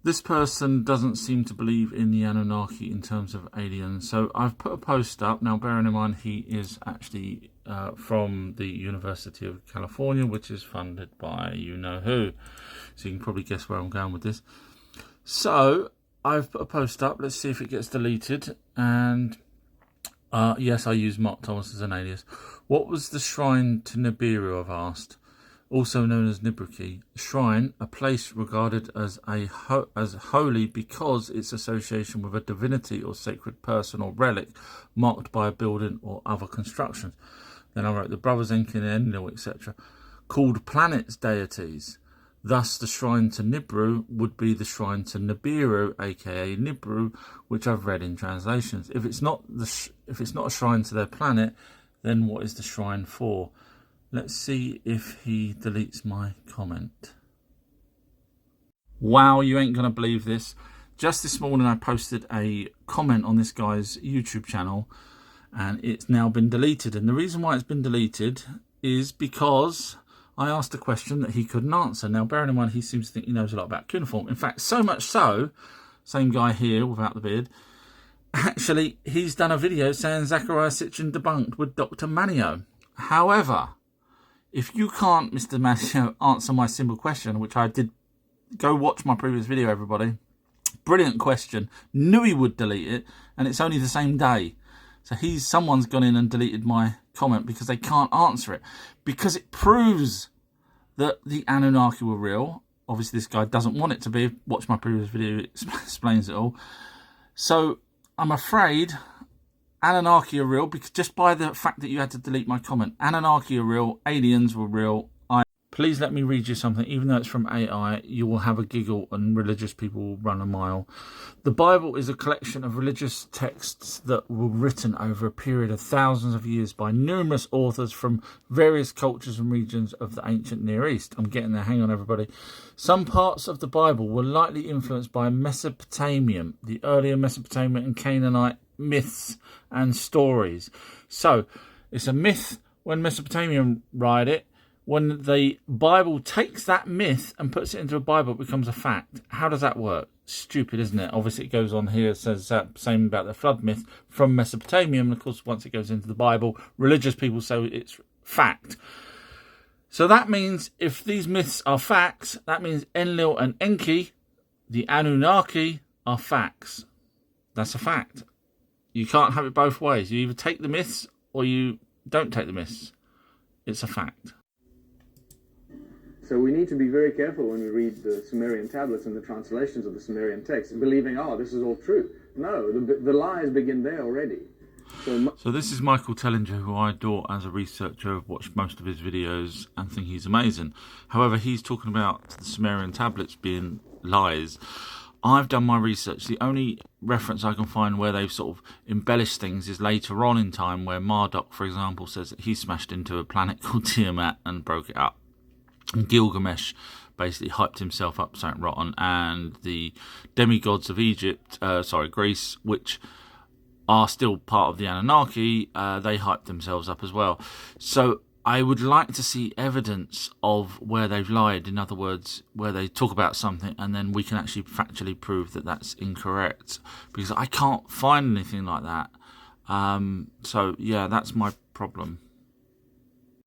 This person doesn't seem to believe in the Anunnaki in terms of aliens. So I've put a post up. Now, bearing in mind, he is actually from the University of California, which is funded by you-know-who. So you can probably guess where I'm going with this. So I've put a post up. Let's see if it gets deleted. And yes, I use Mark Thomas as an alias. What was the shrine to Nibiru, I've asked? Also known as Nibruki. Shrine, a place regarded as holy because its association with a divinity or sacred person or relic marked by a building or other constructions. Then I wrote the brothers Enki and Enlil, etc. called planets deities. Thus, the shrine to Nibiru would be the shrine to Nibiru, aka Nibiru, which I've read in translations. If it's not a shrine to their planet, then what is the shrine for? Let's see if he deletes my comment. Wow, you ain't gonna believe this. Just this morning I posted a comment on this guy's YouTube channel and it's now been deleted. And the reason why it's been deleted is because I asked a question that he couldn't answer. Now, bearing in mind, he seems to think he knows a lot about cuneiform. In fact, so much so, same guy here without the beard, actually, he's done a video saying Zachariah Sitchin debunked with Dr. Manio. However, if you can't, Mr. Manio, answer my simple question, which I did, go watch my previous video, everybody. Brilliant question. Knew he would delete it, and it's only the same day. So someone's gone in and deleted my comment because they can't answer it. Because it proves that the Anunnaki were real. Obviously, this guy doesn't want it to be. Watch my previous video, it explains it all. So, I'm afraid Anunnaki are real because just by the fact that you had to delete my comment. Anunnaki are real, aliens were real. Please let me read you something. Even though it's from AI, you will have a giggle and religious people will run a mile. The Bible is a collection of religious texts that were written over a period of thousands of years by numerous authors from various cultures and regions of the ancient Near East. I'm getting there. Hang on, everybody. Some parts of the Bible were lightly influenced by Mesopotamian, the earlier Mesopotamian and Canaanite myths and stories. So, it's a myth when Mesopotamian write it. When the Bible takes that myth and puts it into a Bible, it becomes a fact. How does that work? Stupid, isn't it? Obviously, it goes on here, it says that same about the flood myth from Mesopotamia. And of course, once it goes into the Bible, religious people say it's fact. So that means if these myths are facts, that means Enlil and Enki, the Anunnaki, are facts. That's a fact. You can't have it both ways. You either take the myths or you don't take the myths. It's a fact. So we need to be very careful when we read the Sumerian tablets and the translations of the Sumerian text, believing, oh, this is all true. No, the lies begin there already. So this is Michael Tellinger, who I adore as a researcher. I've watched most of his videos and think he's amazing. However, he's talking about the Sumerian tablets being lies. I've done my research. The only reference I can find where they've sort of embellished things is later on in time, where Marduk, for example, says that he smashed into a planet called Tiamat and broke it up. And Gilgamesh basically hyped himself up something rotten, and the demigods of Greece, which are still part of the Anunnaki, they hyped themselves up as well. So I would like to see evidence of where they've lied. In other words, where they talk about something and then we can actually factually prove that that's incorrect, because I can't find anything like that. So yeah, that's my problem.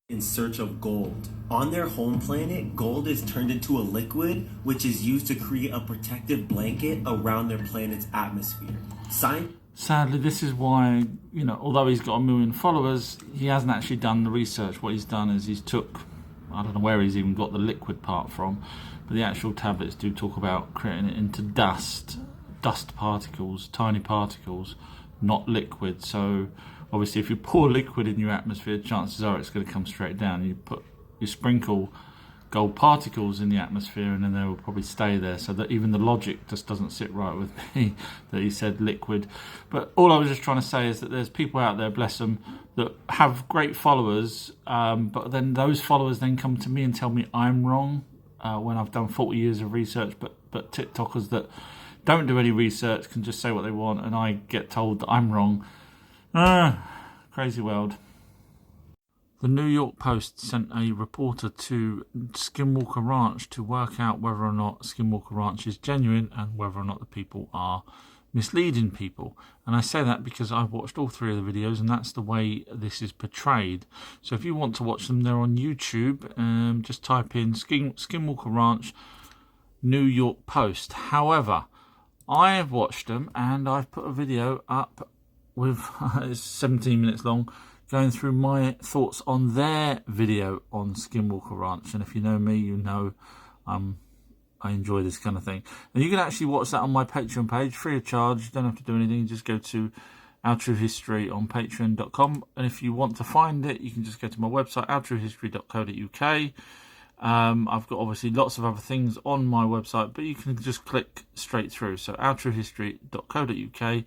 In search of gold. On their home planet, gold is turned into a liquid which is used to create a protective blanket around their planet's atmosphere. Sadly, this is why, although he's got 1 million followers, he hasn't actually done the research. What he's done is he's took, I don't know where he's even got the liquid part from, but the actual tablets do talk about creating it into dust particles, tiny particles, not liquid. So obviously, if you pour liquid in your atmosphere, chances are it's going to come straight down. You sprinkle gold particles in the atmosphere, and then they will probably stay there. So that even the logic just doesn't sit right with me that he said liquid. But all I was just trying to say is that there's people out there, bless them, that have great followers, but then those followers then come to me and tell me I'm wrong when I've done 40 years of research. But TikTokers that don't do any research can just say what they want, and I get told that I'm wrong. Crazy world. The New York Post sent a reporter to Skinwalker Ranch to work out whether or not Skinwalker Ranch is genuine and whether or not the people are misleading people. And I say that because I've watched all 3 of the videos, and that's the way this is portrayed. So if you want to watch them, they're on YouTube. Just type in Skinwalker Ranch New York Post. However, I have watched them, and I've put a video up with it's 17 minutes long, going through my thoughts on their video on Skinwalker Ranch. And if you know me, you know I enjoy this kind of thing. And you can actually watch that on my Patreon page, free of charge. You don't have to do anything. Just go to Our True History on patreon.com. And if you want to find it, you can just go to my website, ourtruehistory.co.uk. I've got obviously lots of other things on my website, but you can just click straight through. So ourtruehistory.co.uk,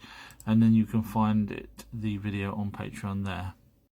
and then you can find the video on Patreon there.